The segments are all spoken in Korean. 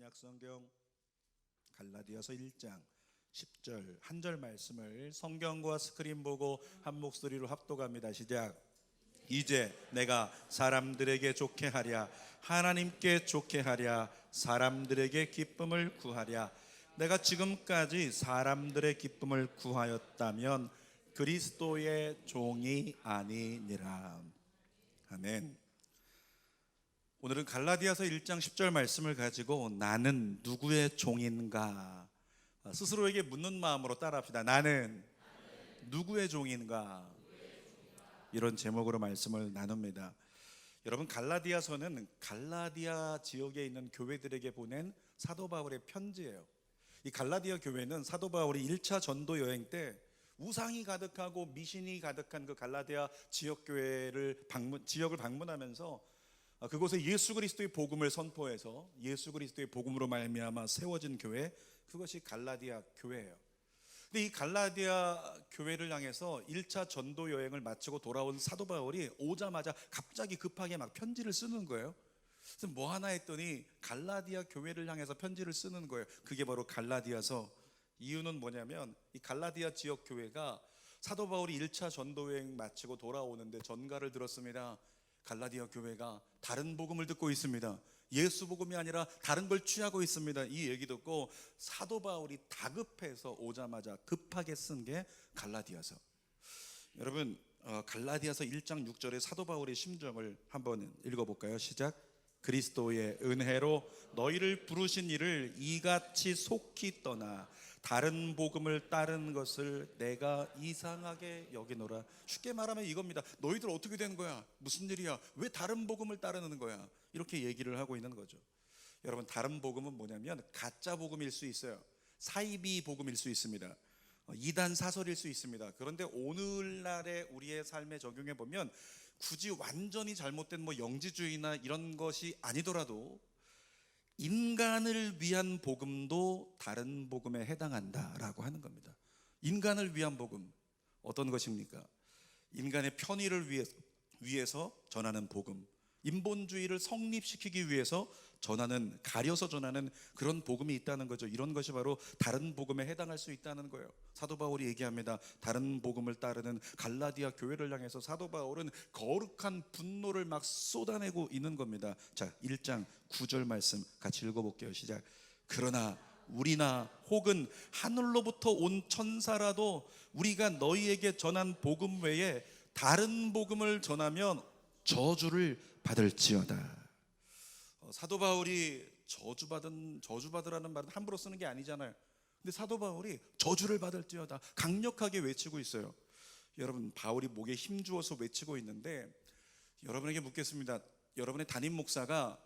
신약성경 갈라디아서 1장 10절 한 절 말씀을 성경과 스크린 보고 한 목소리로 합독합니다. 시작. 이제 내가 사람들에게 좋게 하랴, 하나님께 좋게 하랴, 사람들에게 기쁨을 구하랴. 내가 지금까지 사람들의 기쁨을 구하였다면 그리스도의 종이 아니니라. 아멘. 오늘은 갈라디아서 1장 10절 말씀을 가지고 나는 누구의 종인가 스스로에게 묻는 마음으로 따라합시다. 나는 누구의 종인가? 이런 제목으로 말씀을 나눕니다. 여러분, 갈라디아서는 갈라디아 지역에 있는 교회들에게 보낸 사도 바울의 편지예요. 이 갈라디아 교회는 사도 바울이 1차 전도 여행 때 우상이 가득하고 미신이 가득한 그 갈라디아 지역을 방문하면서 그곳에 예수 그리스도의 복음을 선포해서 예수 그리스도의 복음으로 말미암아 세워진 교회, 그것이 갈라디아 교회예요. 근데 이 갈라디아 교회를 향해서 1차 전도 여행을 마치고 돌아온 사도 바울이 오자마자 갑자기 급하게 막 편지를 쓰는 거예요. 그래서 뭐 하나 했더니 갈라디아 교회를 향해서 편지를 쓰는 거예요. 그게 바로 갈라디아서. 이유는 뭐냐면 이 갈라디아 지역 교회가 사도 바울이 1차 전도 여행 마치고 돌아오는데 전가를 들었습니다. 갈라디아 교회가 다른 복음을 듣고 있습니다. 예수 복음이 아니라 다른 걸 취하고 있습니다. 이 얘기 듣고 사도 바울이 다급해서 오자마자 급하게 쓴 게 갈라디아서. 여러분, 갈라디아서 1장 6절의 사도 바울의 심정을 한번 읽어볼까요? 시작. 그리스도의 은혜로 너희를 부르신 이를 이같이 속히 떠나 다른 복음을 따르는 것을 내가 이상하게 여기노라. 쉽게 말하면 이겁니다. 너희들 어떻게 된 거야? 무슨 일이야? 왜 다른 복음을 따르는 거야? 이렇게 얘기를 하고 있는 거죠. 여러분, 다른 복음은 뭐냐면 가짜 복음일 수 있어요. 사이비 복음일 수 있습니다. 이단 사설일 수 있습니다. 그런데 오늘날의 우리의 삶에 적용해 보면 굳이 완전히 잘못된 영지주의나 이런 것이 아니더라도 인간을 위한 복음도 다른 복음에 해당한다라고 하는 겁니다. 인간을 위한 복음, 어떤 것입니까? 인간의 편의를 위해서 전하는 복음, 인본주의를 성립시키기 위해서 가려서 전하는 그런 복음이 있다는 거죠. 이런 것이 바로 다른 복음에 해당할 수 있다는 거예요. 사도 바울이 얘기합니다. 다른 복음을 따르는 갈라디아 교회를 향해서 사도 바울은 거룩한 분노를 막 쏟아내고 있는 겁니다. 자, 1장 9절 말씀 같이 읽어볼게요. 시작. 그러나 우리나 혹은 하늘로부터 온 천사라도 우리가 너희에게 전한 복음 외에 다른 복음을 전하면 저주를 받을지어다. 사도 바울이 저주받으라는 말은 함부로 쓰는 게 아니잖아요. 근데 사도 바울이 저주를 받을지어다 강력하게 외치고 있어요. 여러분, 바울이 목에 힘주어서 외치고 있는데 여러분에게 묻겠습니다. 여러분의 담임 목사가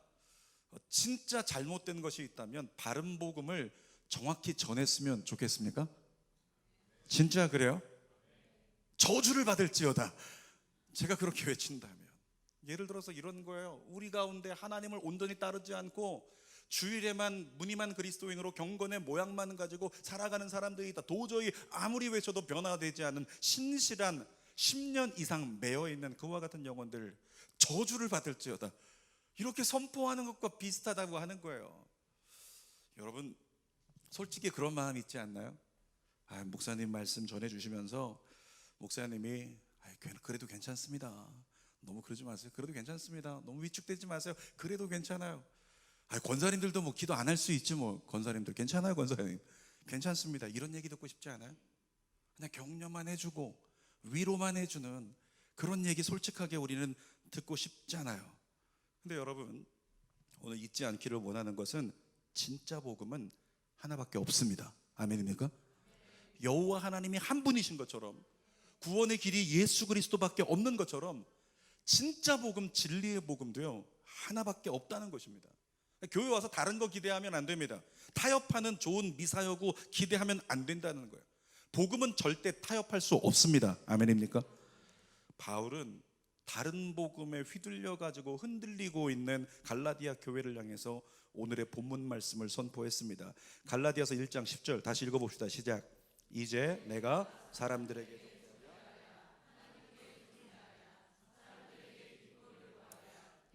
진짜 잘못된 것이 있다면 바른 복음을 정확히 전했으면 좋겠습니까? 진짜 그래요? 저주를 받을지어다. 제가 그렇게 외친다면, 예를 들어서 이런 거예요. 우리 가운데 하나님을 온전히 따르지 않고 주일에만 무늬만 그리스도인으로 경건의 모양만 가지고 살아가는 사람들이 있다. 도저히 아무리 외쳐도 변화되지 않은 신실한 10년 이상 매여있는 그와 같은 영혼들 저주를 받을지어다, 이렇게 선포하는 것과 비슷하다고 하는 거예요. 여러분, 솔직히 그런 마음 있지 않나요? 목사님 말씀 전해주시면서 목사님이 그래도 괜찮습니다, 너무 그러지 마세요, 그래도 괜찮습니다, 너무 위축되지 마세요, 그래도 괜찮아요, 권사님들도 기도 안 할 수 있지, 권사님들 괜찮아요, 권사님 괜찮습니다, 이런 얘기 듣고 싶지 않아요? 그냥 격려만 해주고 위로만 해주는 그런 얘기 솔직하게 우리는 듣고 싶잖아요. 근데 여러분, 오늘 잊지 않기를 원하는 것은 진짜 복음은 하나밖에 없습니다. 아멘입니까? 여호와 하나님이 한 분이신 것처럼, 구원의 길이 예수 그리스도밖에 없는 것처럼 진짜 복음, 진리의 복음도요 하나밖에 없다는 것입니다. 교회 와서 다른 거 기대하면 안 됩니다. 타협하는 좋은 미사여구 기대하면 안 된다는 거예요. 복음은 절대 타협할 수 없습니다. 아멘입니까? 바울은 다른 복음에 휘둘려 가지고 흔들리고 있는 갈라디아 교회를 향해서 오늘의 본문 말씀을 선포했습니다. 갈라디아서 1장 10절 다시 읽어봅시다. 시작. 이제 내가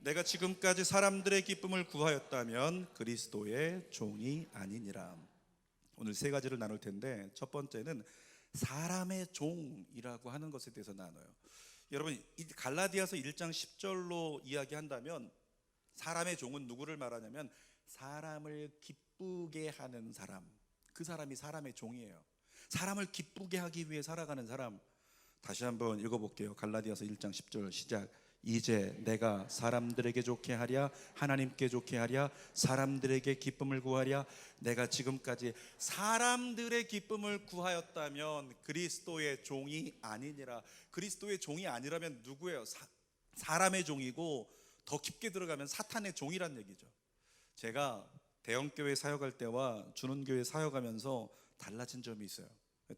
내가 지금까지 사람들의 기쁨을 구하였다면 그리스도의 종이 아니니라. 오늘 세 가지를 나눌 텐데, 첫 번째는 사람의 종이라고 하는 것에 대해서 나눠요. 여러분, 이 갈라디아서 1장 10절로 이야기한다면 사람의 종은 누구를 말하냐면 사람을 기쁘게 하는 사람, 그 사람이 사람의 종이에요. 사람을 기쁘게 하기 위해 살아가는 사람. 다시 한번 읽어볼게요. 갈라디아서 1장 10절 시작. 이제 내가 사람들에게 좋게 하랴 하나님께 좋게 하랴 사람들에게 기쁨을 구하랴. 내가 지금까지 사람들의 기쁨을 구하였다면 그리스도의 종이 아니니라. 그리스도의 종이 아니라면 누구예요? 사람의 종이고, 더 깊게 들어가면 사탄의 종이란 얘기죠. 제가 대형교회 사역할 때와 주는교회 사역하면서 달라진 점이 있어요.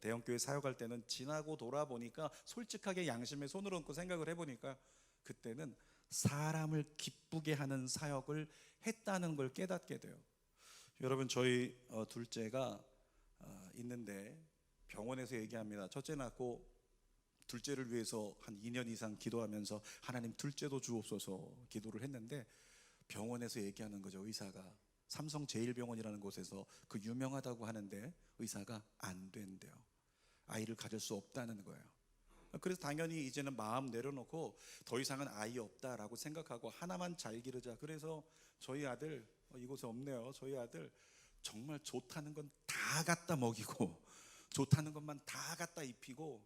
대형교회 사역할 때는 지나고 돌아보니까 솔직하게 양심에 손을 얹고 생각을 해보니까 그때는 사람을 기쁘게 하는 사역을 했다는 걸 깨닫게 돼요. 여러분, 저희 둘째가 있는데 병원에서 얘기합니다. 첫째 낳고 둘째를 위해서 한 2년 이상 기도하면서 하나님 둘째도 주옵소서 기도를 했는데, 병원에서 얘기하는 거죠. 의사가 삼성제일병원이라는 곳에서 그 유명하다고 하는데 의사가 안 된대요. 아이를 가질 수 없다는 거예요. 그래서 당연히 이제는 마음 내려놓고 더 이상은 아이 없다라고 생각하고 하나만 잘 기르자. 그래서 저희 아들, 이곳에 없네요. 저희 아들 정말 좋다는 건 다 갖다 먹이고 좋다는 것만 다 갖다 입히고,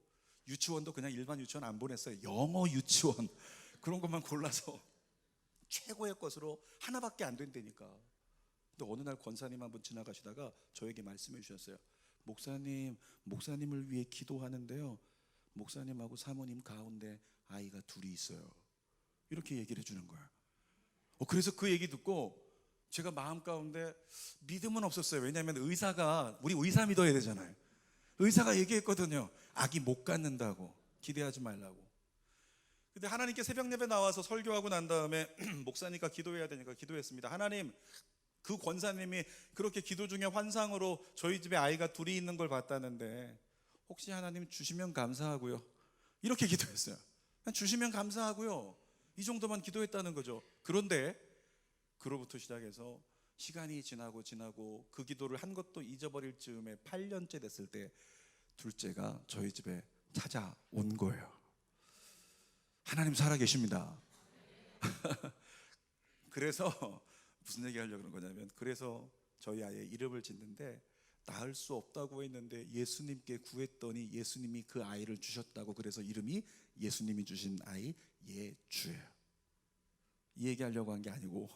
유치원도 그냥 일반 유치원 안 보냈어요. 영어 유치원 그런 것만 골라서 최고의 것으로 하나밖에 안 된다니까. 근데 어느 날 권사님 한 분 지나가시다가 저에게 말씀해 주셨어요. 목사님을 위해 기도하는데요, 목사님하고 사모님 가운데 아이가 둘이 있어요. 이렇게 얘기를 해주는 거야. 그래서 그 얘기 듣고 제가 마음 가운데 믿음은 없었어요. 왜냐하면 의사가, 우리 의사 믿어야 되잖아요. 의사가 얘기했거든요. 아기 못 갖는다고, 기대하지 말라고. 근데 하나님께 새벽 예배 나와서 설교하고 난 다음에 목사니까 기도해야 되니까 기도했습니다. 하나님, 그 권사님이 그렇게 기도 중에 환상으로 저희 집에 아이가 둘이 있는 걸 봤다는데 혹시 하나님 주시면 감사하고요, 이렇게 기도했어요. 주시면 감사하고요, 이 정도만 기도했다는 거죠. 그런데 그로부터 시작해서 시간이 지나고 그 기도를 한 것도 잊어버릴 즈음에 8년째 됐을 때 둘째가 저희 집에 찾아온 거예요. 하나님 살아계십니다. 그래서 무슨 얘기 하려고 그런 거냐면, 그래서 저희 아이의 이름을 짓는데 낳을 수 없다고 했는데 예수님께 구했더니 예수님이 그 아이를 주셨다고. 그래서 이름이 예수님이 주신 아이 예주예요. 이 얘기 하려고 한 게 아니고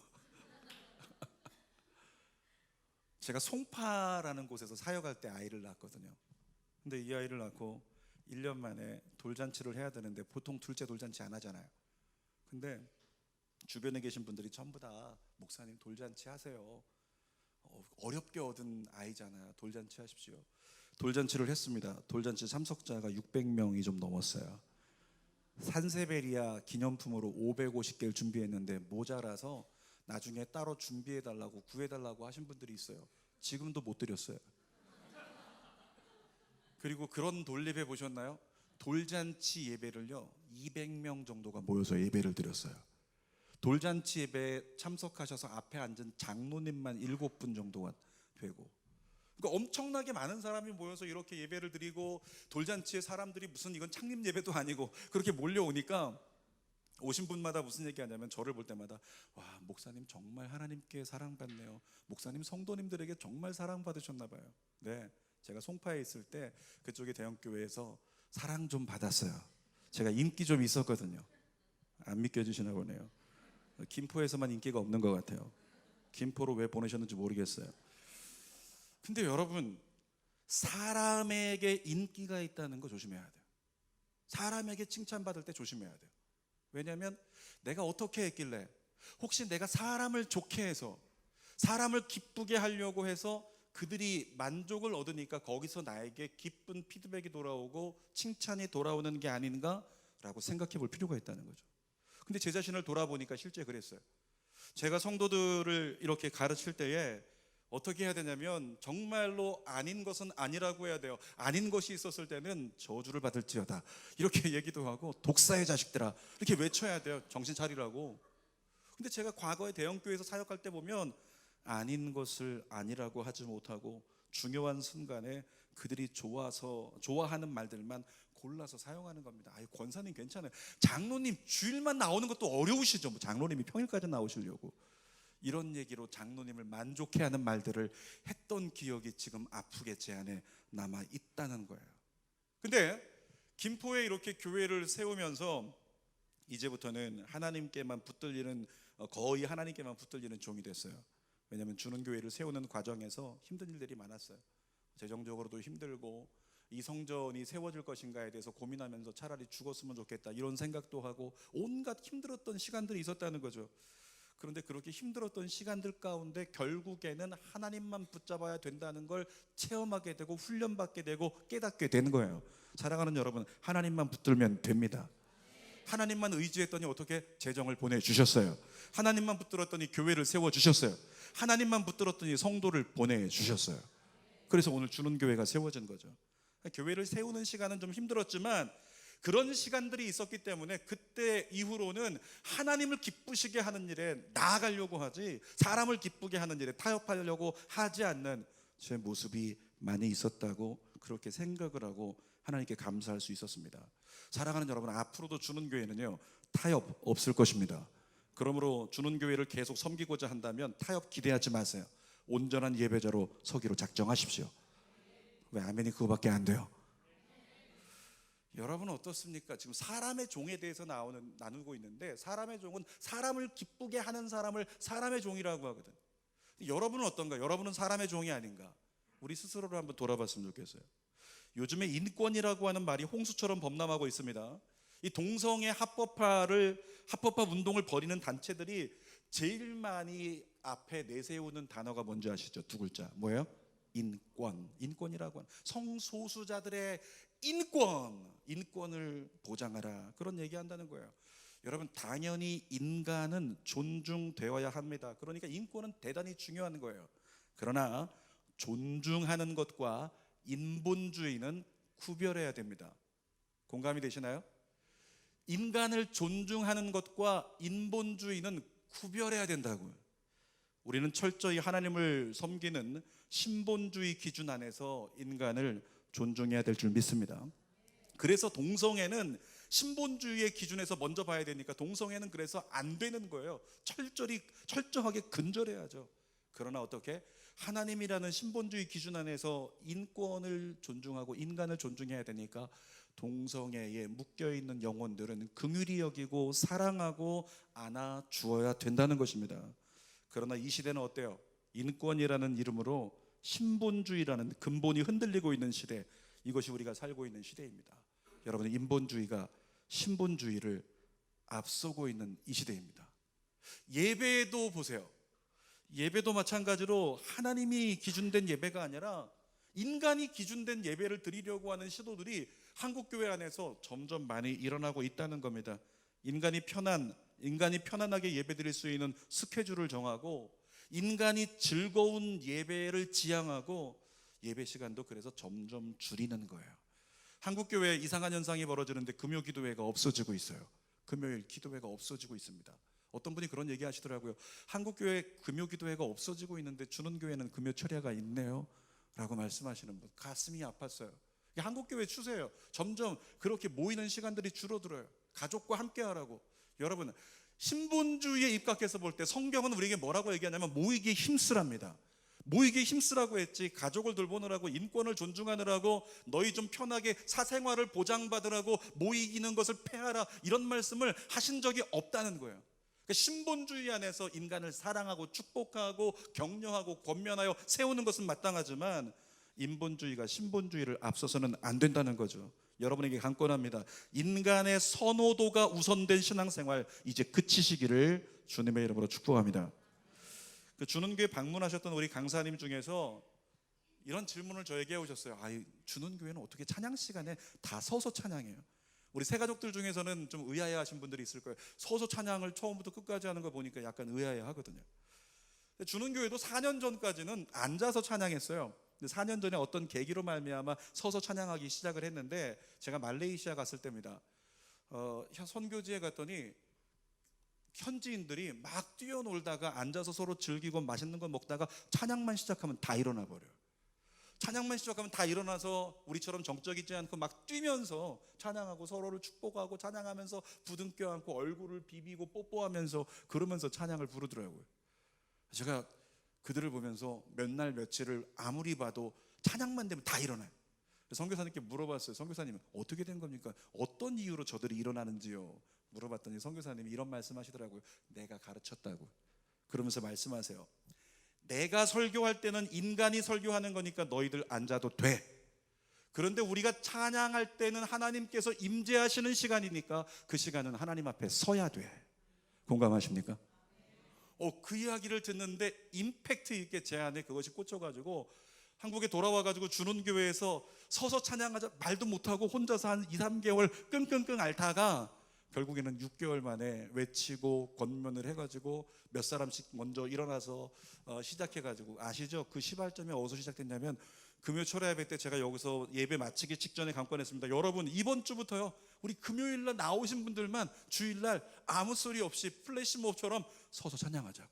제가 송파라는 곳에서 사역할 때 아이를 낳았거든요. 근데 이 아이를 낳고 1년 만에 돌잔치를 해야 되는데 보통 둘째 돌잔치 안 하잖아요. 근데 주변에 계신 분들이 전부 다 목사님 돌잔치 하세요, 어렵게 얻은 아이잖아요, 돌잔치 하십시오. 돌잔치를 했습니다. 돌잔치 참석자가 600명이 좀 넘었어요. 산세베리아 기념품으로 550개를 준비했는데 모자라서 나중에 따로 준비해달라고 구해달라고 하신 분들이 있어요. 지금도 못 드렸어요. 그리고 그런 돌예배 보셨나요? 돌잔치 예배를요 200명 정도가 모여서 예배를 드렸어요. 돌잔치 예배에 참석하셔서 앞에 앉은 장로님만 7분 정도가 되고, 그러니까 엄청나게 많은 사람이 모여서 이렇게 예배를 드리고, 돌잔치에 사람들이 무슨 이건 창립 예배도 아니고 그렇게 몰려오니까 오신 분마다 무슨 얘기하냐면, 저를 볼 때마다 와, 목사님 정말 하나님께 사랑받네요, 목사님 성도님들에게 정말 사랑받으셨나 봐요. 네, 제가 송파에 있을 때 그쪽의 대형교회에서 사랑 좀 받았어요. 제가 인기 좀 있었거든요. 안 믿겨주시나 보네요. 김포에서만 인기가 없는 것 같아요. 김포로 왜 보내셨는지 모르겠어요. 근데 여러분, 사람에게 인기가 있다는 거 조심해야 돼요. 사람에게 칭찬받을 때 조심해야 돼요. 왜냐하면 내가 어떻게 했길래, 혹시 내가 사람을 좋게 해서 사람을 기쁘게 하려고 해서 그들이 만족을 얻으니까 거기서 나에게 기쁜 피드백이 돌아오고 칭찬이 돌아오는 게 아닌가라고 생각해 볼 필요가 있다는 거죠. 근데 제 자신을 돌아보니까 실제 그랬어요. 제가 성도들을 이렇게 가르칠 때에 어떻게 해야 되냐면, 정말로 아닌 것은 아니라고 해야 돼요. 아닌 것이 있었을 때는 저주를 받을지어다 이렇게 얘기도 하고, 독사의 자식들아 이렇게 외쳐야 돼요. 정신 차리라고. 근데 제가 과거에 대형교회에서 사역할 때 보면 아닌 것을 아니라고 하지 못하고 중요한 순간에 그들이 좋아하는 말들만 골라서 사용하는 겁니다. 아유, 권사님 괜찮아요. 장로님 주일만 나오는 것도 어려우시죠. 뭐 장로님이 평일까지 나오시려고. 이런 얘기로 장로님을 만족해 하는 말들을 했던 기억이 지금 아프게 제 안에 남아 있다는 거예요. 근데 김포에 이렇게 교회를 세우면서 이제부터는 하나님께만 붙들리는, 거의 하나님께만 붙들리는 종이 됐어요. 왜냐하면 주는 교회를 세우는 과정에서 힘든 일들이 많았어요. 재정적으로도 힘들고, 이 성전이 세워질 것인가에 대해서 고민하면서 차라리 죽었으면 좋겠다 이런 생각도 하고, 온갖 힘들었던 시간들이 있었다는 거죠. 그런데 그렇게 힘들었던 시간들 가운데 결국에는 하나님만 붙잡아야 된다는 걸 체험하게 되고 훈련받게 되고 깨닫게 되는 거예요. 사랑하는 여러분, 하나님만 붙들면 됩니다. 하나님만 의지했더니 어떻게 재정을 보내주셨어요. 하나님만 붙들었더니 교회를 세워주셨어요. 하나님만 붙들었더니 성도를 보내주셨어요. 그래서 오늘 주는 교회가 세워진 거죠. 교회를 세우는 시간은 좀 힘들었지만 그런 시간들이 있었기 때문에 그때 이후로는 하나님을 기쁘시게 하는 일에 나아가려고 하지, 사람을 기쁘게 하는 일에 타협하려고 하지 않는 제 모습이 많이 있었다고 그렇게 생각을 하고 하나님께 감사할 수 있었습니다. 사랑하는 여러분, 앞으로도 주는 교회는요 타협 없을 것입니다. 그러므로 주는 교회를 계속 섬기고자 한다면 타협 기대하지 마세요. 온전한 예배자로 서기로 작정하십시오. 왜 아멘이 그거밖에 안 돼요? 여러분은 어떻습니까? 지금 사람의 종에 대해서 나누고 있는데, 사람의 종은 사람을 기쁘게 하는 사람을 사람의 종이라고 하거든. 여러분은 어떤가? 여러분은 사람의 종이 아닌가? 우리 스스로를 한번 돌아봤으면 좋겠어요. 요즘에 인권이라고 하는 말이 홍수처럼 범람하고 있습니다. 이 동성애 합법화 운동을 벌이는 단체들이 제일 많이 앞에 내세우는 단어가 뭔지 아시죠? 두 글자. 뭐예요? 인권이라고 하는, 성소수자들의 인권을 보장하라, 그런 얘기한다는 거예요. 여러분, 당연히 인간은 존중되어야 합니다. 그러니까 인권은 대단히 중요한 거예요. 그러나 존중하는 것과 인본주의는 구별해야 됩니다. 공감이 되시나요? 인간을 존중하는 것과 인본주의는 구별해야 된다고요. 우리는 철저히 하나님을 섬기는 신본주의 기준 안에서 인간을 존중해야 될 줄 믿습니다. 그래서 동성애는 신본주의의 기준에서 먼저 봐야 되니까 동성애는 그래서 안 되는 거예요. 철저하게 근절해야죠. 그러나 어떻게? 하나님이라는 신본주의 기준 안에서 인권을 존중하고 인간을 존중해야 되니까 동성애에 묶여있는 영혼들은 긍휼히 여기고 사랑하고 안아주어야 된다는 것입니다. 그러나 이 시대는 어때요? 인권이라는 이름으로 신본주의라는 근본이 흔들리고 있는 시대, 이것이 우리가 살고 있는 시대입니다. 여러분, 인본주의가 신본주의를 앞서고 있는 이 시대입니다. 예배도 보세요. 예배도 마찬가지로 하나님이 기준된 예배가 아니라 인간이 기준된 예배를 드리려고 하는 시도들이 한국교회 안에서 점점 많이 일어나고 있다는 겁니다. 인간이 편안하게 예배 드릴 수 있는 스케줄을 정하고 인간이 즐거운 예배를 지향하고 예배 시간도 그래서 점점 줄이는 거예요. 한국교회에 이상한 현상이 벌어지는데 금요 기도회가 없어지고 있어요. 금요일 기도회가 없어지고 있습니다. 어떤 분이 그런 얘기 하시더라고요. 한국교회 금요 기도회가 없어지고 있는데 주는 교회는 금요 철야가 있네요 라고 말씀하시는 분, 가슴이 아팠어요. 이게 한국교회 추세예요. 점점 그렇게 모이는 시간들이 줄어들어요. 가족과 함께 하라고. 여러분, 신본주의에 입각해서 볼 때 성경은 우리에게 뭐라고 얘기하냐면 모이기에 힘쓰랍니다. 모이기에 힘쓰라고 했지, 가족을 돌보느라고, 인권을 존중하느라고, 너희 좀 편하게 사생활을 보장받으라고 모이기는 것을 폐하라, 이런 말씀을 하신 적이 없다는 거예요. 그러니까 신본주의 안에서 인간을 사랑하고 축복하고 격려하고 권면하여 세우는 것은 마땅하지만 인본주의가 신본주의를 앞서서는 안 된다는 거죠. 여러분에게 강권합니다. 인간의 선호도가 우선된 신앙생활 이제 그치시기를 주님의 이름으로 축복합니다. 그 주는교회 방문하셨던 우리 강사님 중에서 이런 질문을 저에게 해오셨어요. 주는교회는 어떻게 찬양 시간에 다 서서 찬양해요? 우리 새가족들 중에서는 좀 의아해하신 분들이 있을 거예요. 서서 찬양을 처음부터 끝까지 하는 거 보니까 약간 의아해하거든요. 주는교회도 4년 전까지는 앉아서 찬양했어요. 4년 전에 어떤 계기로 말미암아 서서 찬양하기 시작을 했는데, 제가 말레이시아 갔을 때입니다. 선교지에 갔더니 현지인들이 막 뛰어놀다가 앉아서 서로 즐기고 맛있는 거 먹다가 찬양만 시작하면 다 일어나 버려요. 찬양만 시작하면 다 일어나서 우리처럼 정적이지 않고 막 뛰면서 찬양하고 서로를 축복하고 찬양하면서 부둥켜 안고 얼굴을 비비고 뽀뽀하면서 그러면서 찬양을 부르더라고요. 제가 그들을 보면서 몇 날 며칠을 아무리 봐도 찬양만 되면 다 일어나요. 선교사님께 물어봤어요. 선교사님 어떻게 된 겁니까? 어떤 이유로 저들이 일어나는지요? 물어봤더니 선교사님이 이런 말씀하시더라고요. 내가 가르쳤다고. 그러면서 말씀하세요. 내가 설교할 때는 인간이 설교하는 거니까 너희들 앉아도 돼. 그런데 우리가 찬양할 때는 하나님께서 임재하시는 시간이니까 그 시간은 하나님 앞에 서야 돼. 공감하십니까? 그 이야기를 듣는데 임팩트 있게 제 안에 그것이 꽂혀가지고 한국에 돌아와가지고 주는교회에서 서서 찬양하자 말도 못하고 혼자서 한 2-3개월 끙끙끙 앓다가 결국에는 6개월 만에 외치고 권면을 해가지고 몇 사람씩 먼저 일어나서 시작해가지고, 아시죠? 그 시발점이 어디서 시작됐냐면 금요 철야 예배 때 제가 여기서 예배 마치기 직전에 강권했습니다. 여러분 이번 주부터요 우리 금요일날 나오신 분들만 주일날 아무 소리 없이 플래시몹처럼 서서 찬양하자고.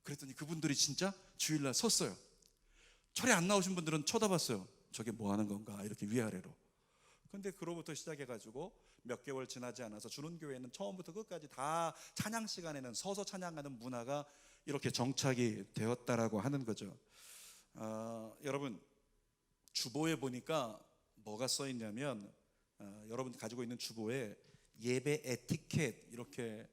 그랬더니 그분들이 진짜 주일날 섰어요. 철에 안 나오신 분들은 쳐다봤어요. 저게 뭐 하는 건가 이렇게 위아래로. 근데 그로부터 시작해가지고 몇 개월 지나지 않아서 주는교회는 처음부터 끝까지 다 찬양 시간에는 서서 찬양하는 문화가 이렇게 정착이 되었다라고 하는 거죠. 여러분 주보에 보니까 뭐가 써 있냐면 여러분 가지고 있는 주보에 예배 에티켓 이렇게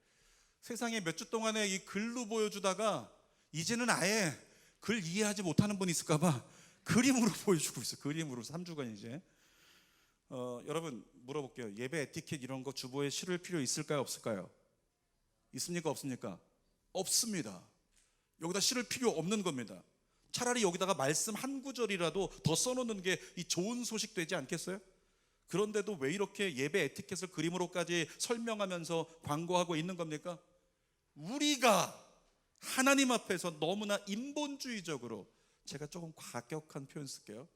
세상에 몇 주 동안에 이 글로 보여주다가 이제는 아예 글 이해하지 못하는 분이 있을까봐 그림으로 보여주고 있어요. 그림으로 3주간 이제. 여러분 물어볼게요. 예배 에티켓 이런 거 주보에 실을 필요 있을까요? 없을까요? 있습니까? 없습니까? 없습니다. 여기다 실을 필요 없는 겁니다. 차라리 여기다가 말씀 한 구절이라도 더 써놓는 게 이 좋은 소식 되지 않겠어요? 그런데도 왜 이렇게 예배 에티켓을 그림으로까지 설명하면서 광고하고 있는 겁니까? 우리가 하나님 앞에서 너무나 인본주의적으로, 제가 조금 과격한 표현 쓸게요.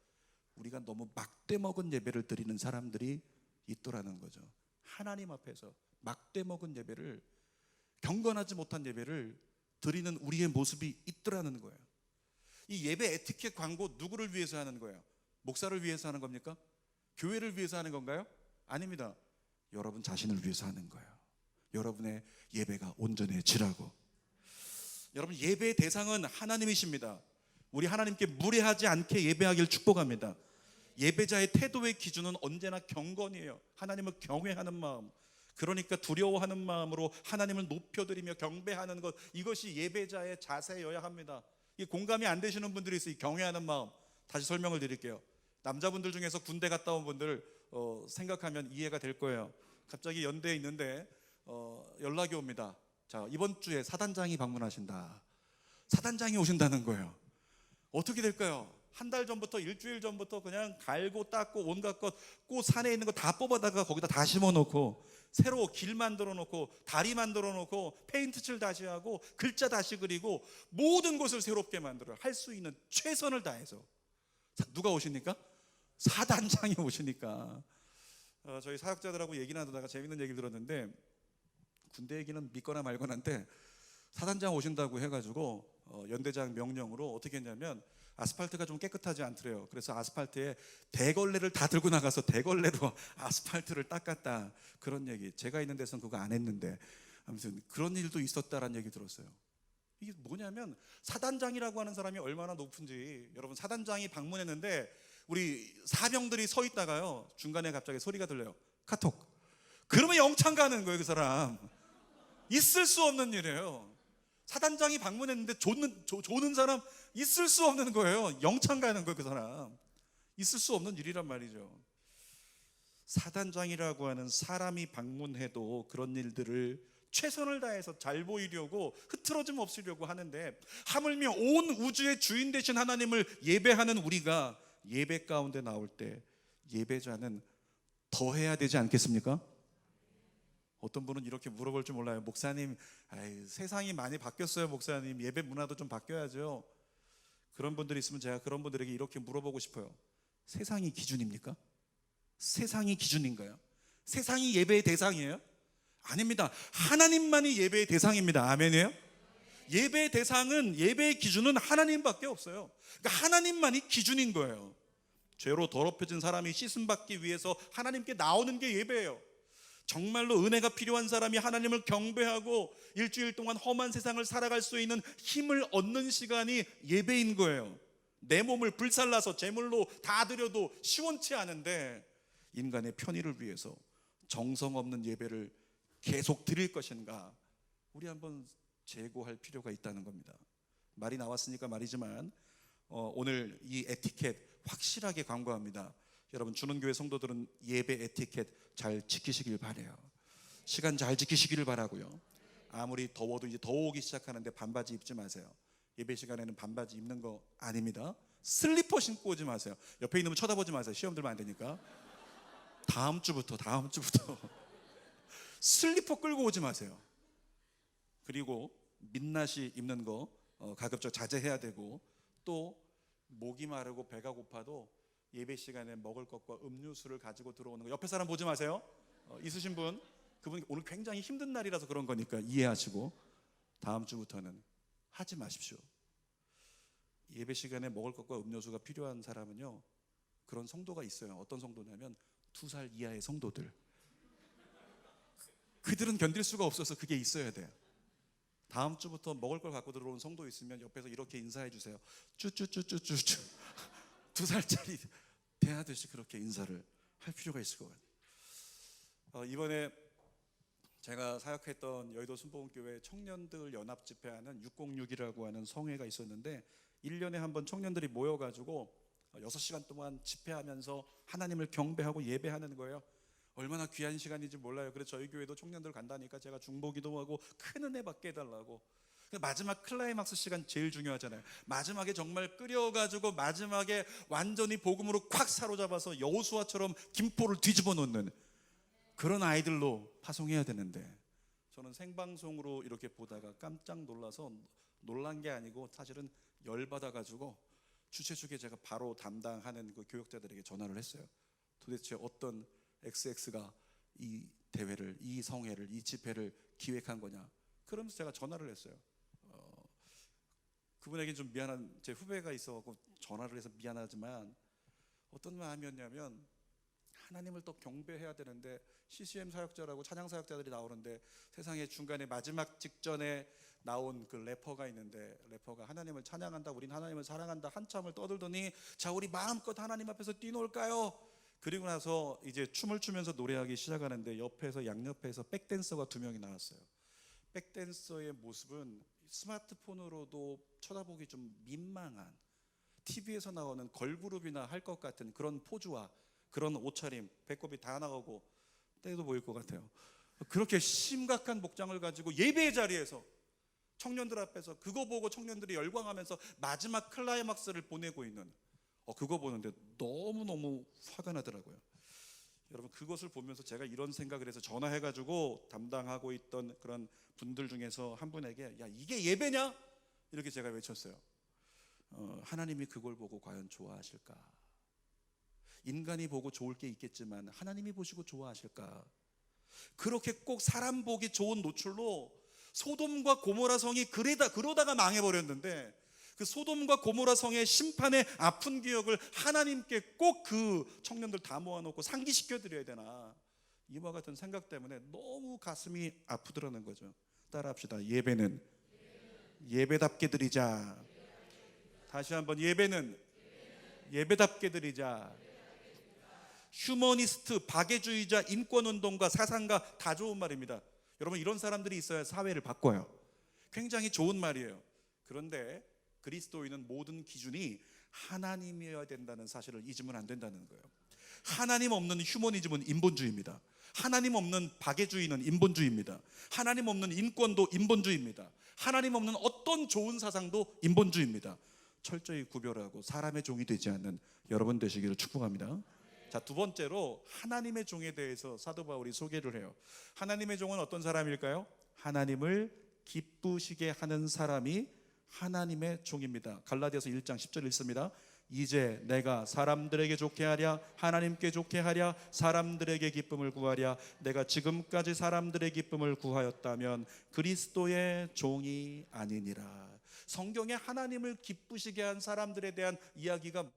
우리가 너무 막대먹은 예배를 드리는 사람들이 있더라는 거죠. 하나님 앞에서 막대먹은 예배를, 경건하지 못한 예배를 드리는 우리의 모습이 있더라는 거예요. 이 예배 에티켓 광고 누구를 위해서 하는 거예요? 목사를 위해서 하는 겁니까? 교회를 위해서 하는 건가요? 아닙니다. 여러분 자신을 위해서 하는 거예요. 여러분의 예배가 온전해지라고. 여러분 예배의 대상은 하나님이십니다. 우리 하나님께 무례하지 않게 예배하길 축복합니다. 예배자의 태도의 기준은 언제나 경건이에요. 하나님을 경외하는 마음, 그러니까 두려워하는 마음으로 하나님을 높여드리며 경배하는 것, 이것이 예배자의 자세여야 합니다. 이 공감이 안 되시는 분들이 있어요. 이 경외하는 마음 다시 설명을 드릴게요. 남자분들 중에서 군대 갔다 온 분들 생각하면 이해가 될 거예요. 갑자기 연대에 있는데 연락이 옵니다. 자, 이번 주에 사단장이 방문하신다. 사단장이 오신다는 거예요. 어떻게 될까요? 한 달 전부터 일주일 전부터 그냥 갈고 닦고 온갖 것, 꽃 산에 있는 거 다 뽑아다가 거기다 다 심어놓고, 새로 길 만들어 놓고, 다리 만들어 놓고, 페인트 칠 다시 하고, 글자 다시 그리고, 모든 것을 새롭게 만들어 할 수 있는 최선을 다해서. 누가 오십니까? 사단장이 오시니까. 저희 사역자들하고 얘기 나누다가 재밌는 얘기를 들었는데, 군대 얘기는 믿거나 말거나인데 사단장 오신다고 해가지고 연대장 명령으로 어떻게 했냐면, 아스팔트가 좀 깨끗하지 않더래요. 그래서 아스팔트에 대걸레를 다 들고 나가서 대걸레로 아스팔트를 닦았다, 그런 얘기. 제가 있는 데서는 그거 안 했는데 아무튼 그런 일도 있었다라는 얘기 들었어요. 이게 뭐냐면, 사단장이라고 하는 사람이 얼마나 높은지. 여러분 사단장이 방문했는데 우리 사병들이 서 있다가요 중간에 갑자기 소리가 들려요. 카톡. 그러면 영창 가는 거예요. 그 사람 있을 수 없는 일이에요. 사단장이 방문했는데 조는 사람 있을 수 없는 거예요. 영창 가는 거예요. 그 사람 있을 수 없는 일이란 말이죠. 사단장이라고 하는 사람이 방문해도 그런 일들을 최선을 다해서 잘 보이려고, 흐트러짐 없으려고 하는데, 하물며 온 우주의 주인 되신 하나님을 예배하는 우리가 예배 가운데 나올 때 예배자는 더 해야 되지 않겠습니까? 어떤 분은 이렇게 물어볼 줄 몰라요. 목사님, 세상이 많이 바뀌었어요. 목사님, 예배 문화도 좀 바뀌어야죠. 그런 분들이 있으면 제가 그런 분들에게 이렇게 물어보고 싶어요. 세상이 기준입니까? 세상이 기준인가요? 세상이 예배의 대상이에요? 아닙니다. 하나님만이 예배의 대상입니다. 아멘이에요? 예배의 대상은, 예배의 기준은 하나님밖에 없어요. 그러니까 하나님만이 기준인 거예요. 죄로 더럽혀진 사람이 씻음받기 위해서 하나님께 나오는 게 예배예요. 정말로 은혜가 필요한 사람이 하나님을 경배하고 일주일 동안 험한 세상을 살아갈 수 있는 힘을 얻는 시간이 예배인 거예요. 내 몸을 불살라서 제물로 다 드려도 시원치 않은데, 인간의 편의를 위해서 정성 없는 예배를 계속 드릴 것인가, 우리 한번 재고할 필요가 있다는 겁니다. 말이 나왔으니까 말이지만 오늘 이 에티켓 확실하게 광고합니다. 여러분, 주는교회 성도들은 예배 에티켓 잘 지키시길 바라요. 시간 잘 지키시기를 바라고요. 아무리 더워도 이제 더워 오기 시작하는데 반바지 입지 마세요. 예배 시간에는 반바지 입는 거 아닙니다. 슬리퍼 신고 오지 마세요. 옆에 있는 분 쳐다보지 마세요. 시험 들면 안 되니까. 다음 주부터 슬리퍼 끌고 오지 마세요. 그리고 민낯이 입는 거 가급적 자제해야 되고, 또 목이 마르고 배가 고파도 예배 시간에 먹을 것과 음료수를 가지고 들어오는 거, 옆에 사람 보지 마세요. 있으신 분, 그분 오늘 굉장히 힘든 날이라서 그런 거니까 이해하시고 다음 주부터는 하지 마십시오. 예배 시간에 먹을 것과 음료수가 필요한 사람은요, 그런 성도가 있어요. 어떤 성도냐면 2살 이하의 성도들. 그들은 견딜 수가 없어서 그게 있어야 돼요. 다음 주부터 먹을 걸 갖고 들어온 성도 있으면 옆에서 이렇게 인사해 주세요. 쭈쭈쭈쭈쭈쭈. 2살짜리 대하듯이 그렇게 인사를 할 필요가 있을 것 같아요. 이번에 제가 사역했던 여의도 순복음교회 청년들 연합 집회하는 606이라고 하는 성회가 있었는데, 1년에 한 번 청년들이 모여가지고 6시간 동안 집회하면서 하나님을 경배하고 예배하는 거예요. 얼마나 귀한 시간인지 몰라요. 그래서 저희 교회도 청년들 간다니까 제가 중보기도하고 큰 은혜 받게 해달라고. 마지막 클라이막스 시간 제일 중요하잖아요. 마지막에 정말 끓여가지고 마지막에 완전히 복음으로 콱 사로잡아서 여호수아처럼 김포를 뒤집어 놓는 그런 아이들로 파송해야 되는데, 저는 생방송으로 이렇게 보다가 깜짝 놀라서, 놀란 게 아니고 사실은 열받아가지고 주최 제가 바로 담당하는 그 교역자들에게 전화를 했어요. 도대체 어떤 XX가 이 대회를, 이 성회를, 이 집회를 기획한 거냐. 그러면서 제가 전화를 했어요. 그분에게 좀 미안한, 제 후배가 있어서 전화를 해서 미안하지만, 어떤 마음이었냐면, 하나님을 또 경배해야 되는데 CCM 사역자라고 찬양 사역자들이 나오는데, 세상에 중간에 마지막 직전에 나온 그 래퍼가 있는데, 래퍼가 하나님을 찬양한다, 우린 하나님을 사랑한다 한참을 떠들더니, 자 우리 마음껏 하나님 앞에서 뛰놀까요? 그리고 나서 이제 춤을 추면서 노래하기 시작하는데, 옆에서 양옆에서 백댄서가 2명이 나왔어요. 백댄서의 모습은 스마트폰으로도 쳐다보기 좀 민망한, TV에서 나오는 걸그룹이나 할 것 같은 그런 포즈와 그런 옷차림, 배꼽이 다 나가고 때도 보일 것 같아요. 그렇게 심각한 복장을 가지고 예배의 자리에서 청년들 앞에서 그거 보고 청년들이 열광하면서 마지막 클라이막스를 보내고 있는, 그거 보는데 너무너무 화가 나더라고요. 여러분, 그것을 보면서 제가 이런 생각을 해서 전화해가지고 담당하고 있던 그런 분들 중에서 한 분에게, 야 이게 예배냐? 이렇게 제가 외쳤어요. 하나님이 그걸 보고 과연 좋아하실까? 인간이 보고 좋을 게 있겠지만 하나님이 보시고 좋아하실까? 그렇게 꼭 사람 보기 좋은 노출로 소돔과 고모라 성이 그러다가 망해버렸는데, 그 소돔과 고모라 성의 심판의 아픈 기억을 하나님께 꼭 그 청년들 다 모아놓고 상기시켜 드려야 되나, 이와 같은 생각 때문에 너무 가슴이 아프더라는 거죠. 따라합시다. 예배는 예배답게 드리자. 다시 한번, 예배는 예배답게 드리자. 휴머니스트, 박애주의자, 인권운동가, 사상가 다 좋은 말입니다. 여러분, 이런 사람들이 있어야 사회를 바꿔요. 굉장히 좋은 말이에요. 그런데 그리스도인은 모든 기준이 하나님이어야 된다는 사실을 잊으면 안 된다는 거예요. 하나님 없는 휴머니즘은 인본주의입니다. 하나님 없는 박애주의는 인본주의입니다. 하나님 없는 인권도 인본주의입니다. 하나님 없는 어떤 좋은 사상도 인본주의입니다. 철저히 구별하고 사람의 종이 되지 않는 여러분 되시기를 축복합니다. 자, 2번째로 하나님의 종에 대해서 사도 바울이 소개를 해요. 하나님의 종은 어떤 사람일까요? 하나님을 기쁘시게 하는 사람이 하나님의 종입니다. 갈라디아서 1장 10절 읽습니다. 이제 내가 사람들에게 좋게 하랴, 하나님께 좋게 하랴, 사람들에게 기쁨을 구하랴. 내가 지금까지 사람들의 기쁨을 구하였다면 그리스도의 종이 아니니라. 성경에 하나님을 기쁘시게 한 사람들에 대한 이야기가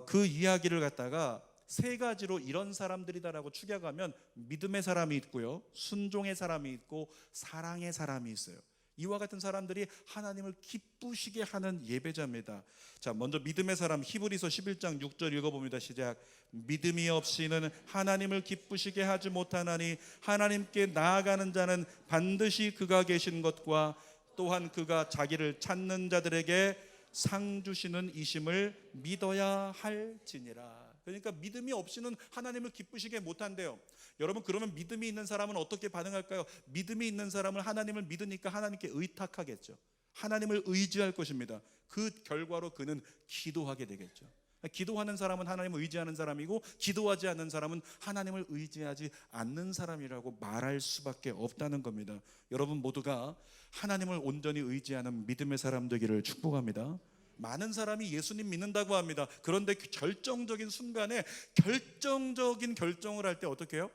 그 이야기를 갖다가 세 가지로 이런 사람들이다라고 축약하면 믿음의 사람이 있고요, 순종의 사람이 있고 사랑의 사람이 있어요. 이와 같은 사람들이 하나님을 기쁘시게 하는 예배자입니다. 자, 먼저 믿음의 사람, 히브리서 11장 6절 읽어봅니다. 시작. 믿음이 없이는 하나님을 기쁘시게 하지 못하나니 하나님께 나아가는 자는 반드시 그가 계신 것과 또한 그가 자기를 찾는 자들에게 상 주시는 이심을 믿어야 할지니라. 그러니까 믿음이 없이는 하나님을 기쁘시게 못한대요. 여러분, 그러면 믿음이 있는 사람은 어떻게 반응할까요? 믿음이 있는 사람은 하나님을 믿으니까 하나님께 의탁하겠죠. 하나님을 의지할 것입니다. 그 결과로 그는 기도하게 되겠죠. 기도하는 사람은 하나님을 의지하는 사람이고, 기도하지 않는 사람은 하나님을 의지하지 않는 사람이라고 말할 수밖에 없다는 겁니다. 여러분 모두가 하나님을 온전히 의지하는 믿음의 사람 되기를 축복합니다. 많은 사람이 예수님 믿는다고 합니다. 그런데 결정적인 순간에 결정적인 결정을 할 때 어떻게 해요?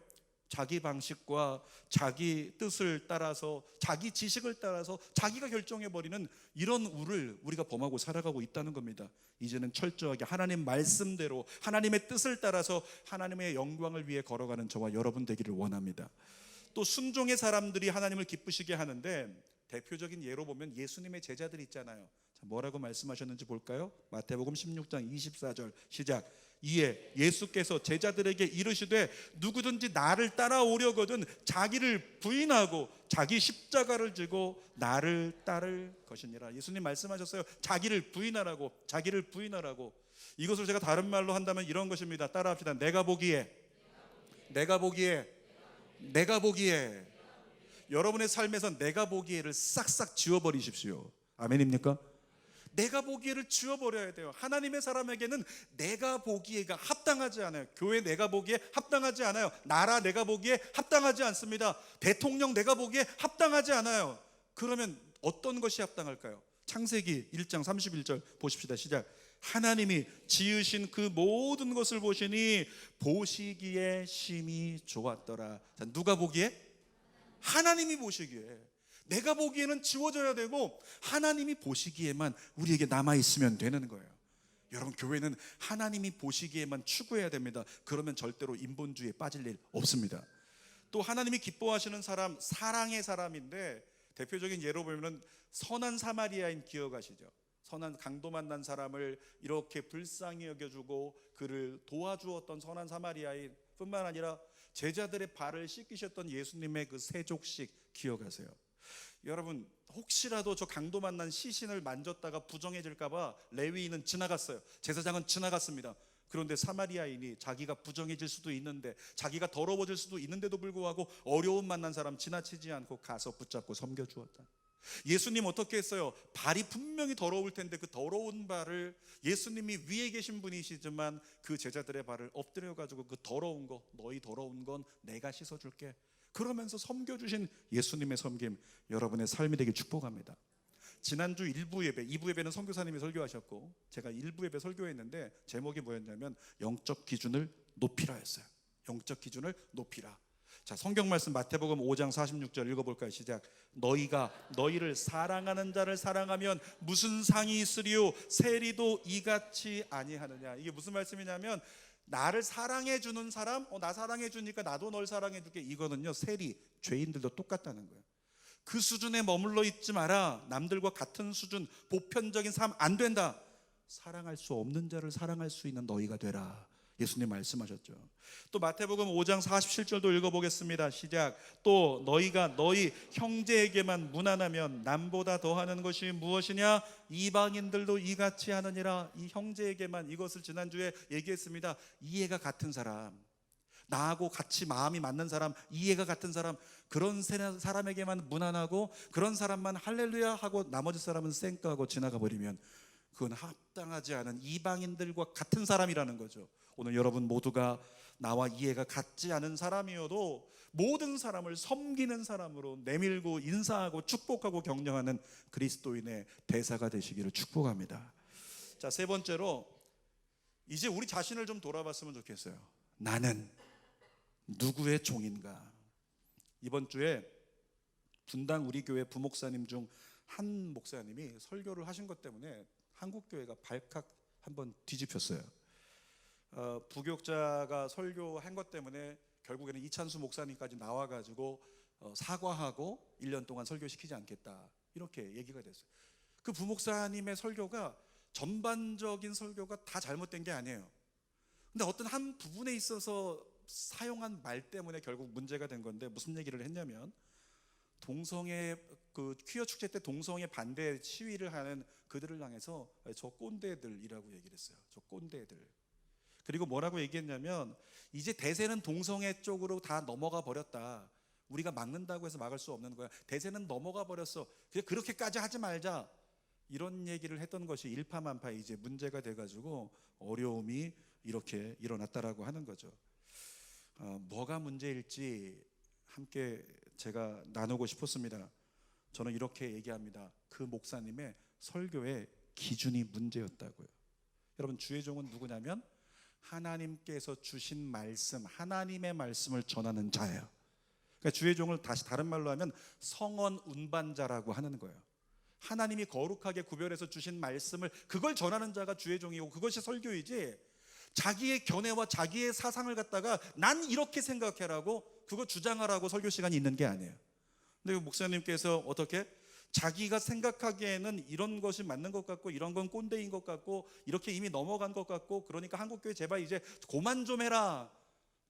자기 방식과 자기 뜻을 따라서, 자기 지식을 따라서 자기가 결정해버리는 이런 우를 우리가 범하고 살아가고 있다는 겁니다. 이제는 철저하게 하나님 말씀대로 하나님의 뜻을 따라서 하나님의 영광을 위해 걸어가는 저와 여러분 되기를 원합니다. 또 순종의 사람들이 하나님을 기쁘시게 하는데, 대표적인 예로 보면 예수님의 제자들 있잖아요. 뭐라고 말씀하셨는지 볼까요? 마태복음 16장 24절 시작. 이에 예수께서 제자들에게 이르시되 누구든지 나를 따라오려거든 자기를 부인하고 자기 십자가를 지고 나를 따를 것이니라. 예수님 말씀하셨어요. 자기를 부인하라고, 자기를 부인하라고. 이것을 제가 다른 말로 한다면 이런 것입니다. 따라합시다. 내가 보기에, 내가 보기에, 내가 보기에. 여러분의 삶에서 내가 보기에를 싹싹 지워버리십시오. 아멘입니까? 내가 보기에를 지워버려야 돼요. 하나님의 사람에게는 내가 보기에가 합당하지 않아요. 교회 내가 보기에 합당하지 않아요. 나라 내가 보기에 합당하지 않습니다. 대통령 내가 보기에 합당하지 않아요. 그러면 어떤 것이 합당할까요? 창세기 1장 31절 보십시다. 시작. 하나님이 지으신 그 모든 것을 보시니 보시기에 심히 좋았더라. 자, 누가 보기에? 하나님이 보시기에. 내가 보기에는 지워져야 되고 하나님이 보시기에만 우리에게 남아있으면 되는 거예요. 여러분, 교회는 하나님이 보시기에만 추구해야 됩니다. 그러면 절대로 인본주의에 빠질 일 없습니다. 또 하나님이 기뻐하시는 사람, 사랑의 사람인데, 대표적인 예로 보면 선한 사마리아인 기억하시죠? 선한 강도 만난 사람을 이렇게 불쌍히 여겨주고 그를 도와주었던 선한 사마리아인 뿐만 아니라 제자들의 발을 씻기셨던 예수님의 그 세족식 기억하세요? 여러분, 혹시라도 저 강도 만난 시신을 만졌다가 부정해질까봐 레위인은 지나갔어요. 제사장은 지나갔습니다. 그런데 사마리아인이 자기가 부정해질 수도 있는데, 자기가 더러워질 수도 있는데도 불구하고 어려움 만난 사람 지나치지 않고 가서 붙잡고 섬겨주었다. 예수님 어떻게 했어요? 발이 분명히 더러울 텐데 그 더러운 발을, 예수님이 위에 계신 분이시지만 그 제자들의 발을 엎드려 가지고 그 더러운 거, 너희 더러운 건 내가 씻어줄게, 그러면서 섬겨주신 예수님의 섬김, 여러분의 삶이 되길 축복합니다. 지난주 1부 예배, 2부 예배는 선교사님이 설교하셨고 제가 1부 예배 설교했는데 제목이 뭐였냐면 영적 기준을 높이라였어요. 영적 기준을 높이라. 자, 성경 말씀 마태복음 5장 46절 읽어볼까요? 시작. 너희가 너희를 사랑하는 자를 사랑하면 무슨 상이 있으리요? 세리도 이같이 아니하느냐. 이게 무슨 말씀이냐면, 나를 사랑해 주는 사람, 나 사랑해 주니까 나도 널 사랑해 줄게. 이거는요, 세리, 죄인들도 똑같다는 거예요. 그 수준에 머물러 있지 마라. 남들과 같은 수준, 보편적인 삶 안 된다. 사랑할 수 없는 자를 사랑할 수 있는 너희가 되라. 예수님 말씀하셨죠. 또 마태복음 5장 47절도 읽어보겠습니다. 시작. 또 너희가 너희 형제에게만 무난하면 남보다 더하는 것이 무엇이냐? 이방인들도 이같이 하느니라. 이 형제에게만, 이것을 지난주에 얘기했습니다. 이해가 같은 사람, 나하고 같이 마음이 맞는 사람, 이해가 같은 사람, 그런 사람에게만 무난하고 그런 사람만 할렐루야 하고 나머지 사람은 쌩까하고 지나가 버리면 그건 합당하지 않은 이방인들과 같은 사람이라는 거죠. 오늘 여러분 모두가 나와 이해가 같지 않은 사람이어도 모든 사람을 섬기는 사람으로 내밀고 인사하고 축복하고 격려하는 그리스도인의 대사가 되시기를 축복합니다. 자, 세 번째로 이제 우리 자신을 좀 돌아봤으면 좋겠어요. 나는 누구의 종인가? 이번 주에 분당 우리 교회 부목사님 중 한 목사님이 설교를 하신 것 때문에 한국 교회가 발칵 한번 뒤집혔어요. 부교육자가 설교한 것 때문에 결국에는 이찬수 목사님까지 나와가지고 사과하고 1년 동안 설교시키지 않겠다, 이렇게 얘기가 됐어요. 그 부목사님의 설교가 전반적인 설교가 다 잘못된 게 아니에요. 근데 어떤 한 부분에 있어서 사용한 말 때문에 결국 문제가 된 건데, 무슨 얘기를 했냐면 동성애 그 퀴어 축제 때 동성애 반대 시위를 하는 그들을 향해서 저 꼰대들이라고 얘기를 했어요. 저 꼰대들. 그리고 뭐라고 얘기했냐면 이제 대세는 동성애 쪽으로 다 넘어가 버렸다. 우리가 막는다고 해서 막을 수 없는 거야. 대세는 넘어가 버렸어. 그렇게까지 하지 말자. 이런 얘기를 했던 것이 일파만파 이제 문제가 돼가지고 어려움이 이렇게 일어났다라고 하는 거죠. 뭐가 문제일지 함께 제가 나누고 싶었습니다. 저는 이렇게 얘기합니다. 그 목사님의 설교의 기준이 문제였다고요. 여러분, 주의 종은 누구냐면 하나님께서 주신 말씀, 하나님의 말씀을 전하는 자예요. 그러니까 주의 종을 다시 다른 말로 하면 성언 운반자라고 하는 거예요. 하나님이 거룩하게 구별해서 주신 말씀을 그걸 전하는 자가 주의 종이고 그것이 설교이지, 자기의 견해와 자기의 사상을 갖다가 난 이렇게 생각해라고 그거 주장하라고 설교 시간이 있는 게 아니에요. 근데 목사님께서 어떻게 자기가 생각하기에는 이런 것이 맞는 것 같고 이런 건 꼰대인 것 같고 이렇게 이미 넘어간 것 같고, 그러니까 한국교회 제발 이제 고만 좀 해라,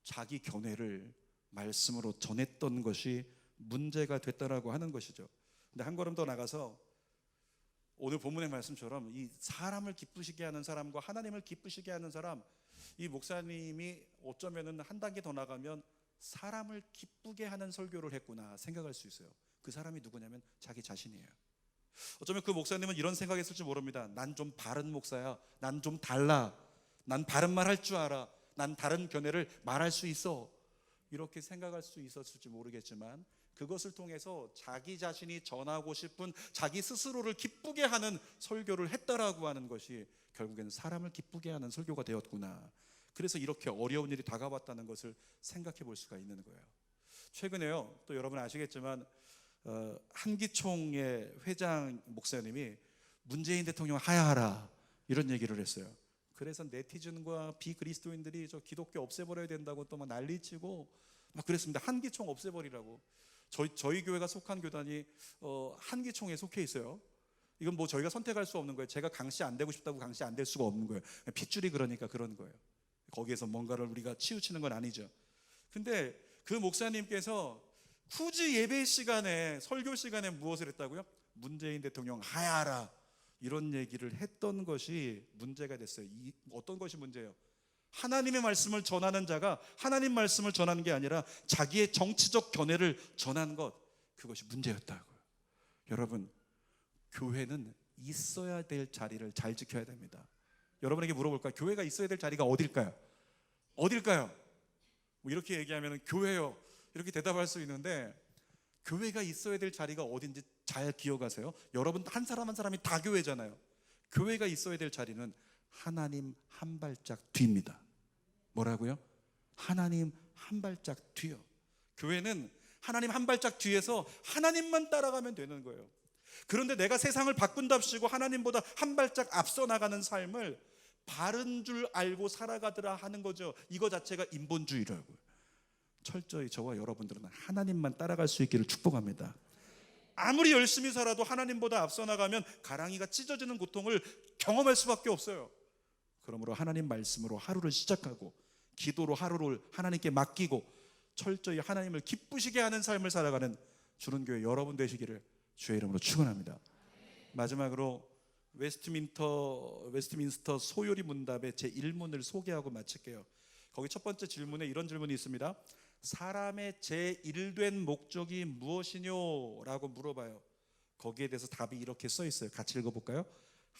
자기 견해를 말씀으로 전했던 것이 문제가 됐다라고 하는 것이죠. 근데 한 걸음 더 나가서 오늘 본문의 말씀처럼 이 사람을 기쁘시게 하는 사람과 하나님을 기쁘시게 하는 사람, 이 목사님이 어쩌면은 한 단계 더 나가면 사람을 기쁘게 하는 설교를 했구나 생각할 수 있어요. 그 사람이 누구냐면 자기 자신이에요. 어쩌면 그 목사님은 이런 생각했을지 모릅니다. 난 좀 바른 목사야. 난 좀 달라. 난 바른 말 할 줄 알아. 난 다른 견해를 말할 수 있어. 이렇게 생각할 수 있었을지 모르겠지만 그것을 통해서 자기 자신이 전하고 싶은 자기 스스로를 기쁘게 하는 설교를 했다라고 하는 것이 결국에는 사람을 기쁘게 하는 설교가 되었구나. 그래서 이렇게 어려운 일이 다가왔다는 것을 생각해 볼 수가 있는 거예요. 최근에요, 또 여러분 아시겠지만 한기총의 회장 목사님이 문재인 대통령 하야하라 이런 얘기를 했어요. 그래서 네티즌과 비그리스도인들이 저 기독교 없애버려야 된다고 또 막 난리치고 막 그랬습니다. 한기총 없애버리라고. 저희 교회가 속한 교단이 한기총에 속해 있어요. 이건 뭐 저희가 선택할 수 없는 거예요. 제가 강씨 안 되고 싶다고 강씨 안 될 수가 없는 거예요. 핏줄이 그러니까 그런 거예요. 거기에서 뭔가를 우리가 치우치는 건 아니죠. 근데 그 목사님께서 굳이 예배 시간에, 설교 시간에 무엇을 했다고요? 문재인 대통령 하야하라 이런 얘기를 했던 것이 문제가 됐어요. 어떤 것이 문제예요? 하나님의 말씀을 전하는 자가 하나님 말씀을 전하는 게 아니라 자기의 정치적 견해를 전한 것, 그것이 문제였다고요. 여러분, 교회는 있어야 될 자리를 잘 지켜야 됩니다. 여러분에게 물어볼까요? 교회가 있어야 될 자리가 어딜까요? 어딜까요? 뭐 이렇게 얘기하면 교회요 이렇게 대답할 수 있는데, 교회가 있어야 될 자리가 어딘지 잘 기억하세요. 여러분 한 사람 한 사람이 다 교회잖아요. 교회가 있어야 될 자리는 하나님 한 발짝 뒤입니다. 뭐라고요? 하나님 한 발짝 뒤요. 교회는 하나님 한 발짝 뒤에서 하나님만 따라가면 되는 거예요. 그런데 내가 세상을 바꾼답시고 하나님보다 한 발짝 앞서 나가는 삶을 바른 줄 알고 살아가더라 하는 거죠. 이거 자체가 인본주의라고요. 철저히 저와 여러분들은 하나님만 따라갈 수 있기를 축복합니다. 아무리 열심히 살아도 하나님보다 앞서 나가면 가랑이가 찢어지는 고통을 경험할 수밖에 없어요. 그러므로 하나님 말씀으로 하루를 시작하고 기도로 하루를 하나님께 맡기고 철저히 하나님을 기쁘시게 하는 삶을 살아가는 주는교회 여러분 되시기를 주의 이름으로 축원합니다. 마지막으로 웨스트민스터 소요리 문답의 제 1문을 소개하고 마칠게요. 거기 첫 번째 질문에 이런 질문이 있습니다. 사람의 제1된 목적이 무엇이뇨? 라고 물어봐요. 거기에 대해서 답이 이렇게 써 있어요. 같이 읽어볼까요?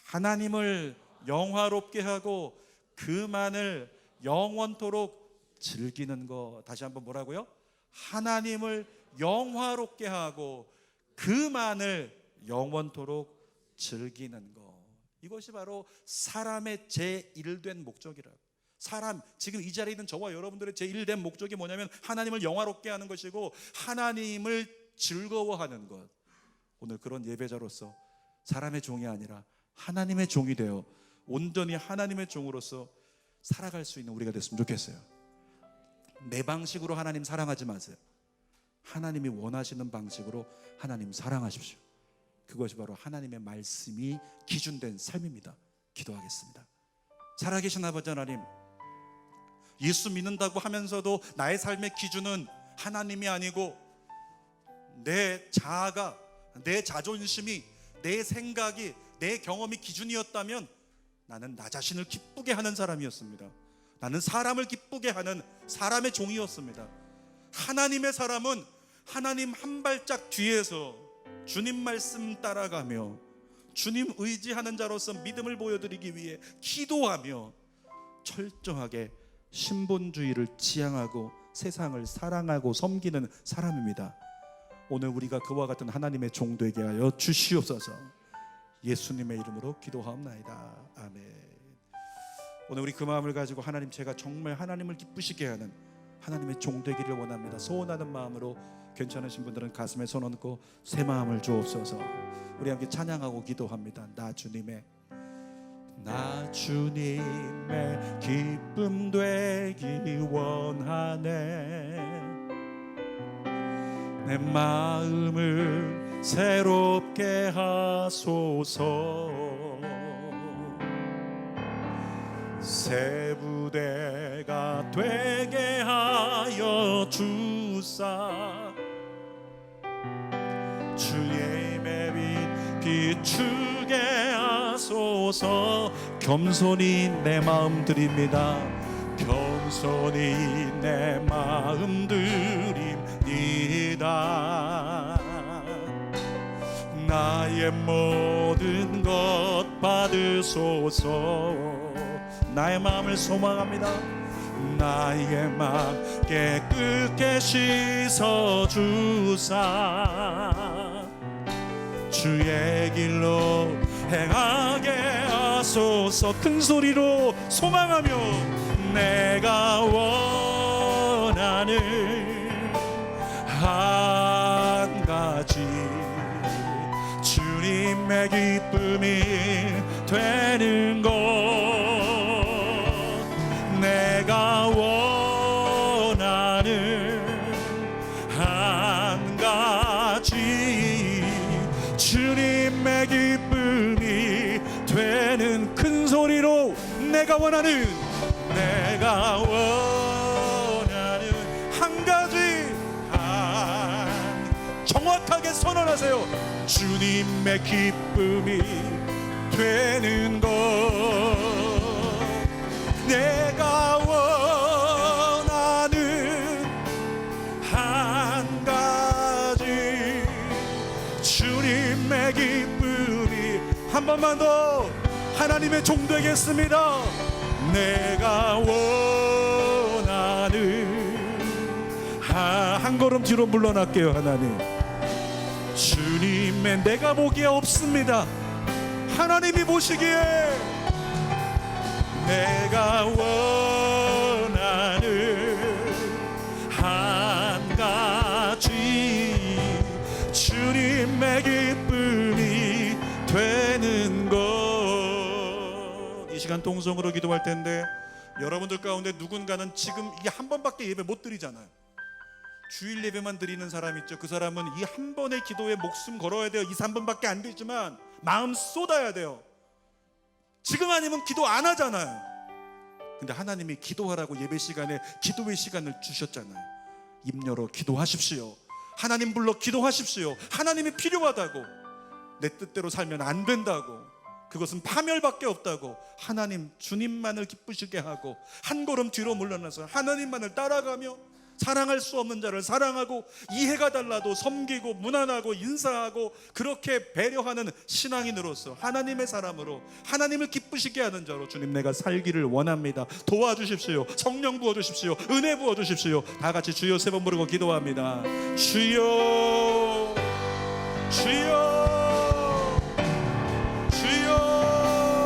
하나님을 영화롭게 하고 그만을 영원토록 즐기는 것. 다시 한번 뭐라고요? 하나님을 영화롭게 하고 그만을 영원토록 즐기는 것. 이것이 바로 사람의 제1된 목적이라고. 사람, 지금 이 자리에 있는 저와 여러분들의 제1된 목적이 뭐냐면 하나님을 영화롭게 하는 것이고 하나님을 즐거워하는 것. 오늘 그런 예배자로서 사람의 종이 아니라 하나님의 종이 되어 온전히 하나님의 종으로서 살아갈 수 있는 우리가 됐으면 좋겠어요. 내 방식으로 하나님 사랑하지 마세요. 하나님이 원하시는 방식으로 하나님 사랑하십시오. 그것이 바로 하나님의 말씀이 기준된 삶입니다. 기도하겠습니다. 살아계신 아버지 하나님, 예수 믿는다고 하면서도 나의 삶의 기준은 하나님이 아니고 내 자아가, 내 자존심이, 내 생각이, 내 경험이 기준이었다면 나는 나 자신을 기쁘게 하는 사람이었습니다. 나는 사람을 기쁘게 하는 사람의 종이었습니다. 하나님의 사람은 하나님 한 발짝 뒤에서 주님 말씀 따라가며 주님 의지하는 자로서 믿음을 보여드리기 위해 기도하며 철저하게 신본주의를 지향하고 세상을 사랑하고 섬기는 사람입니다. 오늘 우리가 그와 같은 하나님의 종 되게 하여 주시옵소서. 예수님의 이름으로 기도하옵나이다. 아멘. 오늘 우리 그 마음을 가지고 하나님, 제가 정말 하나님을 기쁘시게 하는 하나님의 종 되기를 원합니다. 소원하는 마음으로 괜찮으신 분들은 가슴에 손 얹고 새 마음을 주옵소서. 우리 함께 찬양하고 기도합니다. 나 주님의 기쁨 되기 원하네. 내 마음을 새롭게 하소서. 새 부대가 되게 하여 주사. 주님의 빛 비추게 하소서. 겸손히 내 마음 드립니다. 겸손히 내 마음 드립니다. 나의 모든 것 받으소서. 나의 마음을 소망합니다. 나의 마음 깨끗게 씻어주사. 주의 길로 행하게 하소서. 큰 소리로 소망하며 내가 원하는 한 가지, 주님의 기쁨이 되는 것. 내가 원하는 한 가지, 주님의 기쁨이 되는. 큰 소리로 내가 원하는 한 가지, 정확하게 선언하세요. 주님의 기쁨이 되는 것. 내가 원하는 한 가지, 주님의 기쁨이. 한 번만 더 하나님의 종 되겠습니다. 내가 원하는 한 걸음 뒤로 물러날게요. 하나님, 주님의 내가 보기에 없습니다. 하나님이 보시기에 내가 원하는 한 가지, 주님의 기쁨이 되는 것. 이 시간 동성으로 기도할 텐데 여러분들 가운데 누군가는 지금 이 한 번밖에 예배 못 드리잖아요. 주일 예배만 드리는 사람 있죠. 그 사람은 이 한 번의 기도에 목숨 걸어야 돼요. 2, 3분밖에 안 되지만 마음 쏟아야 돼요. 지금 아니면 기도 안 하잖아요. 근데 하나님이 기도하라고 예배 시간에 기도의 시간을 주셨잖아요. 입 열어 기도하십시오. 하나님 불러 기도하십시오. 하나님이 필요하다고. 내 뜻대로 살면 안 된다고. 그것은 파멸밖에 없다고. 하나님, 주님만을 기쁘시게 하고 한 걸음 뒤로 물러나서 하나님만을 따라가며 사랑할 수 없는 자를 사랑하고 이해가 달라도 섬기고 무난하고 인사하고 그렇게 배려하는 신앙인으로서 하나님의 사람으로 하나님을 기쁘시게 하는 자로 주님, 내가 살기를 원합니다. 도와주십시오. 성령 부어주십시오. 은혜 부어주십시오. 다 같이 주여 세 번 부르고 기도합니다. 주여, 주여, 주여.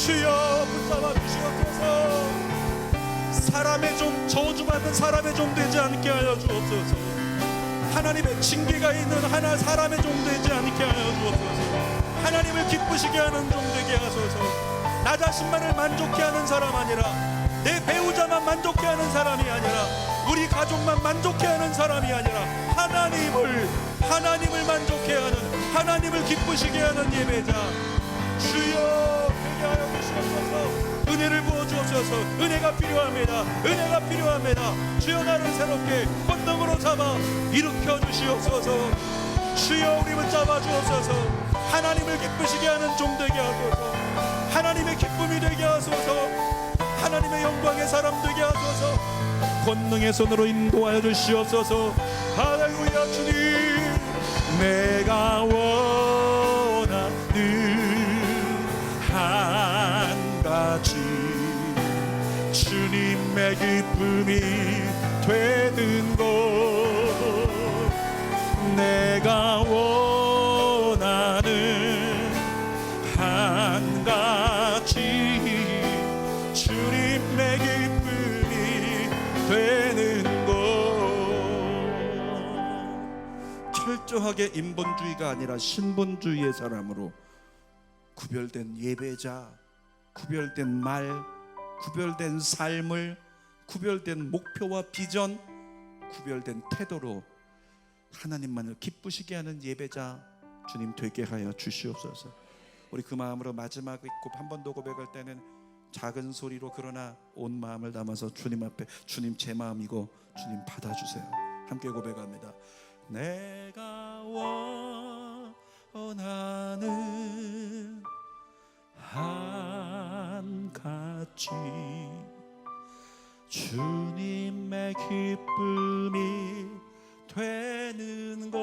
주여 붙잡아 주시옵소서. 사람의 종, 저주받는 사람의 종 되지 않게 하여 주옵소서. 하나님의 징계가 있는 하나 사람의 종 되지 않게 하여 주옵소서. 하나님을 기쁘시게 하는 종 되게 하소서. 나 자신만을 만족해 하는 사람 아니라, 내 배우자만 만족해 하는 사람이 아니라, 우리 가족만 만족해 하는 사람이 아니라 하나님을 만족해 하는, 하나님을 기쁘시게 하는 예배자 주여 되게 하여 주시옵소서. 은혜를 부어 주옵소서. 은혜가 필요합니다. 은혜가 필요합니다. 주여 나를 새롭게 권능으로 잡아 일으켜 주시옵소서. 주여 우리 붙잡아 주옵소서. 하나님을 기쁘시게 하는 종 되게 하소서. 하나님의 기쁨이 되게 하소서. 하나님의 영광의 사람 되게 하소서. 권능의 손으로 인도하여 주시옵소서. 할렐루야. 주님, 내가 원하는 한 가지 주님의 기쁨이 되는 것, 내가 원하는 한 가지 주님의 기쁨이 되는 것. 철저하게 인본주의가 아니라 신본주의의 사람으로 구별된 예배자, 구별된 말, 구별된 삶을, 구별된 목표와 비전, 구별된 태도로 하나님만을 기쁘시게 하는 예배자 주님 되게 하여 주시옵소서. 우리 그 마음으로 마지막 한 번 더 고백할 때는 작은 소리로 그러나 온 마음을 담아서 주님 앞에, 주님 제 마음이고 주님 받아주세요. 함께 고백합니다. 내가 원하는 한 가지 주님의 기쁨이 되는 것,